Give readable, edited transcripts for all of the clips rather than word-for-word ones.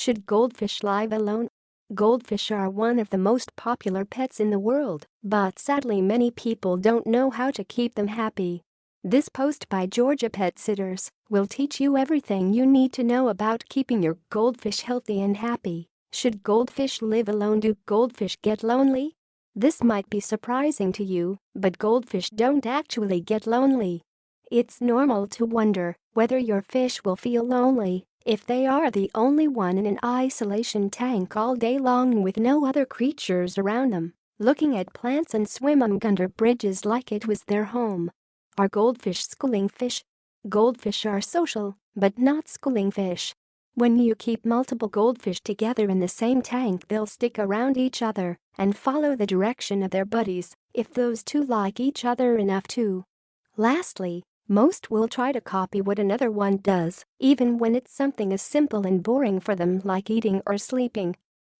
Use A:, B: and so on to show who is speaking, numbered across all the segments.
A: Should goldfish live alone? Goldfish are one of the most popular pets in the world, but sadly many people don't know how to keep them happy. This post by Georgia Pet Sitters will teach you everything you need to know about keeping your goldfish healthy and happy. Should goldfish live alone? Do goldfish get lonely? This might be surprising to you, but goldfish don't actually get lonely. It's normal to wonder whether your fish will feel lonely if they are the only one in an isolation tank all day long with no other creatures around them, looking at plants and swimming under bridges like it was their home. Are goldfish schooling fish? Goldfish are social, but not schooling fish. When you keep multiple goldfish together in the same tank, they'll stick around each other and follow the direction of their buddies if those two like each other enough to. Lastly, most will try to copy what another one does, even when it's something as simple and boring for them like eating or sleeping.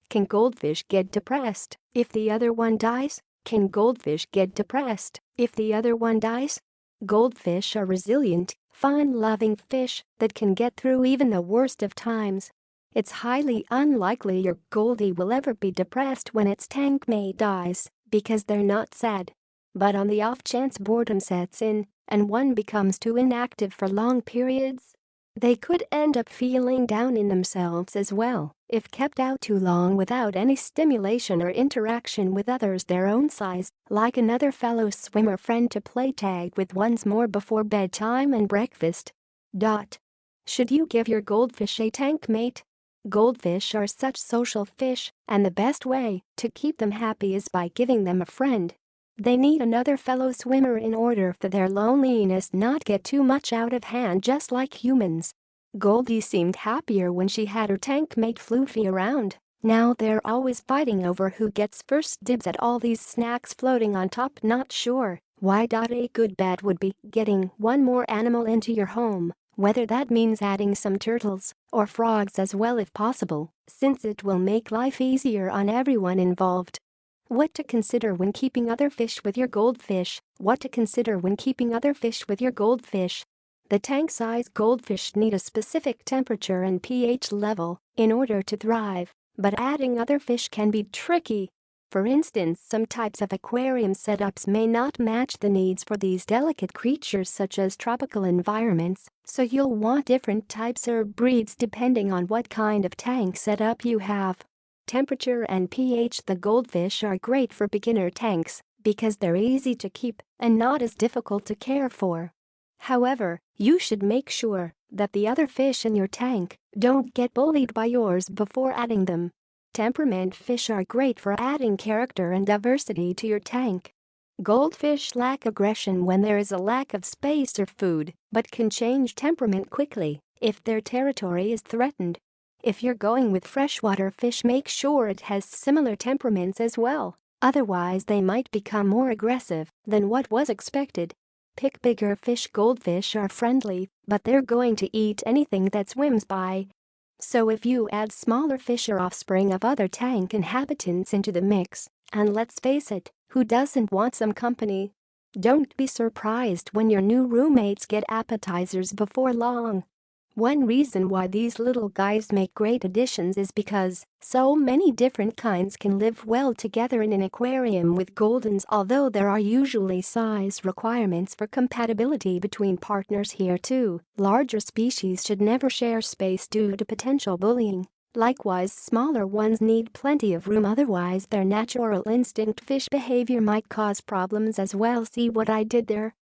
A: Can goldfish get depressed if the other one dies? Can goldfish get depressed if the other one dies? Goldfish are resilient, fun-loving fish that can get through even the worst of times. It's highly unlikely your goldie will ever be depressed when its tank mate dies because they're not sad. But on the off chance boredom sets in and one becomes too inactive for long periods, they could end up feeling down in themselves as well if kept out too long without any stimulation or interaction with others their own size, like another fellow swimmer friend to play tag with once more before bedtime and breakfast. Should you give your goldfish a tank mate? Goldfish are such social fish, and the best way to keep them happy is by giving them a friend. They need another fellow swimmer in order for their loneliness not get too much out of hand, just like humans. Goldie seemed happier when she had her tank mate Floofy around. Now they're always fighting over who gets first dibs at all these snacks floating on top. Not sure why. A good bet would be getting one more animal into your home, whether that means adding some turtles or frogs as well if possible, since it will make life easier on everyone involved. What to consider when keeping other fish with your goldfish? What to consider when keeping other fish with your goldfish? The tank-sized goldfish need a specific temperature and pH level in order to thrive, but adding other fish can be tricky. For instance, some types of aquarium setups may not match the needs for these delicate creatures, such as tropical environments, so you'll want different types or breeds depending on what kind of tank setup you have. Temperature and pH. The goldfish are great for beginner tanks because they're easy to keep and not as difficult to care for. However, you should make sure that the other fish in your tank don't get bullied by yours before adding them. Temperament fish are great for adding character and diversity to your tank. Goldfish lack aggression when there is a lack of space or food, but can change temperament quickly if their territory is threatened. If you're going with freshwater fish, make sure it has similar temperaments as well, otherwise they might become more aggressive than what was expected. Pick bigger fish. Goldfish are friendly, but they're going to eat anything that swims by. So if you add smaller fish or offspring of other tank inhabitants into the mix, and let's face it, who doesn't want some company? Don't be surprised when your new roommates get appetizers before long. One reason why these little guys make great additions is because so many different kinds can live well together in an aquarium with goldens. Although there are usually size requirements for compatibility between partners here too, larger species should never share space due to potential bullying. Likewise, smaller ones need plenty of room, otherwise their natural instinct fish behavior might cause problems as well. See what I did there?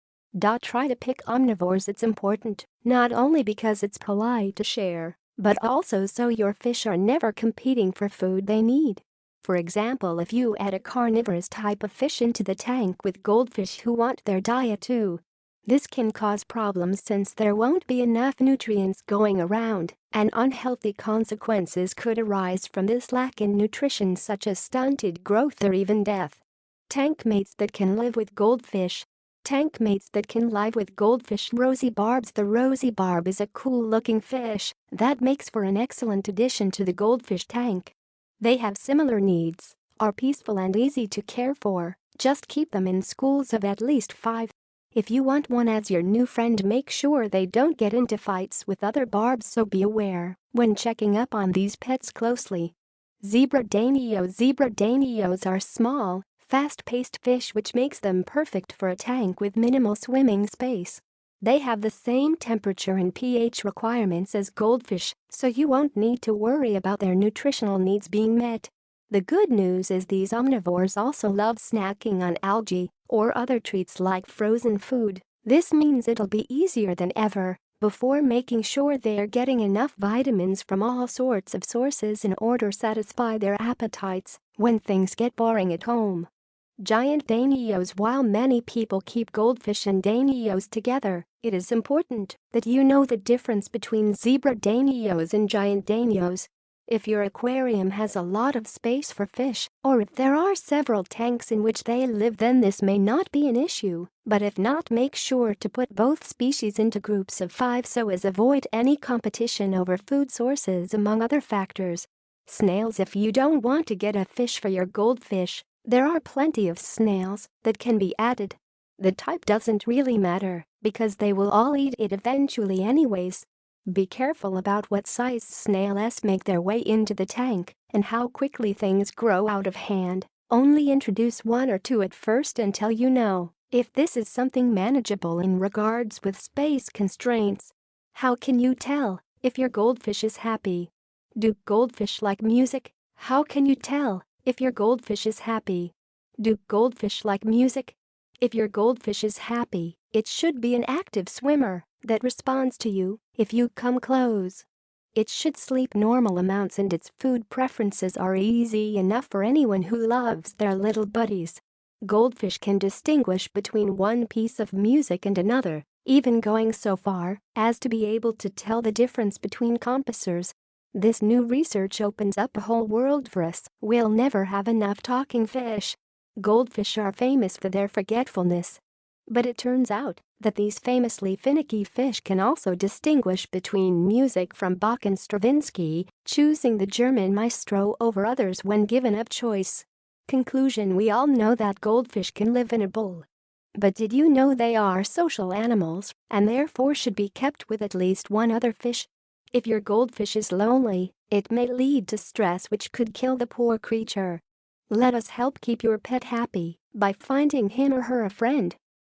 A: Try to pick omnivores. It's important, not only because it's polite to share, but also so your fish are never competing for food they need. For example, if you add a carnivorous type of fish into the tank with goldfish who want their diet too, this can cause problems since there won't be enough nutrients going around, and unhealthy consequences could arise from this lack in nutrition, such as stunted growth or even death. Tank mates that can live with goldfish. Tank mates that can live with goldfish. Rosy barbs. The rosy barb is a cool-looking fish that makes for an excellent addition to the goldfish tank. They have similar needs, are peaceful and easy to care for, just keep them in schools of at least 5. If you want one as your new friend, make sure they don't get into fights with other barbs, so be aware when checking up on these pets closely. Zebra Danios are small, fast-paced fish, which makes them perfect for a tank with minimal swimming space. They have the same temperature and pH requirements as goldfish, so you won't need to worry about their nutritional needs being met. The good news is these omnivores also love snacking on algae or other treats like frozen food. This means it'll be easier than ever before making sure they're getting enough vitamins from all sorts of sources in order to satisfy their appetites when things get boring at home. Giant Danios. While many people keep goldfish and Danios together, it is important that you know the difference between zebra Danios and giant Danios. If your aquarium has a lot of space for fish, or if there are several tanks in which they live, then this may not be an issue, but if not, make sure to put both species into groups of 5 so as avoid any competition over food sources, among other factors. Snails. If you don't want to get a fish for your goldfish, there are plenty of snails that can be added. The type doesn't really matter because they will all eat it eventually anyways. Be careful about what size snails make their way into the tank and how quickly things grow out of hand. Only introduce 1 or 2 at first until you know if this is something manageable in regards with space constraints. How can you tell if your goldfish is happy? Do goldfish like music? How can you tell if your goldfish is happy? Do goldfish like music? If your goldfish is happy, it should be an active swimmer that responds to you if you come close. It should sleep normal amounts and its food preferences are easy enough for anyone who loves their little buddies. Goldfish can distinguish between one piece of music and another, even going so far as to be able to tell the difference between compassers. This new research opens up a whole world for us. We'll never have enough talking fish. Goldfish are famous for their forgetfulness. But it turns out that these famously finicky fish can also distinguish between music from Bach and Stravinsky, choosing the German maestro over others when given a choice. Conclusion: we all know that goldfish can live in a bowl. But did you know they are social animals and therefore should be kept with at least one other fish? If your goldfish is lonely, it may lead to stress which could kill the poor creature. Let us help keep your pet happy by finding him or her a friend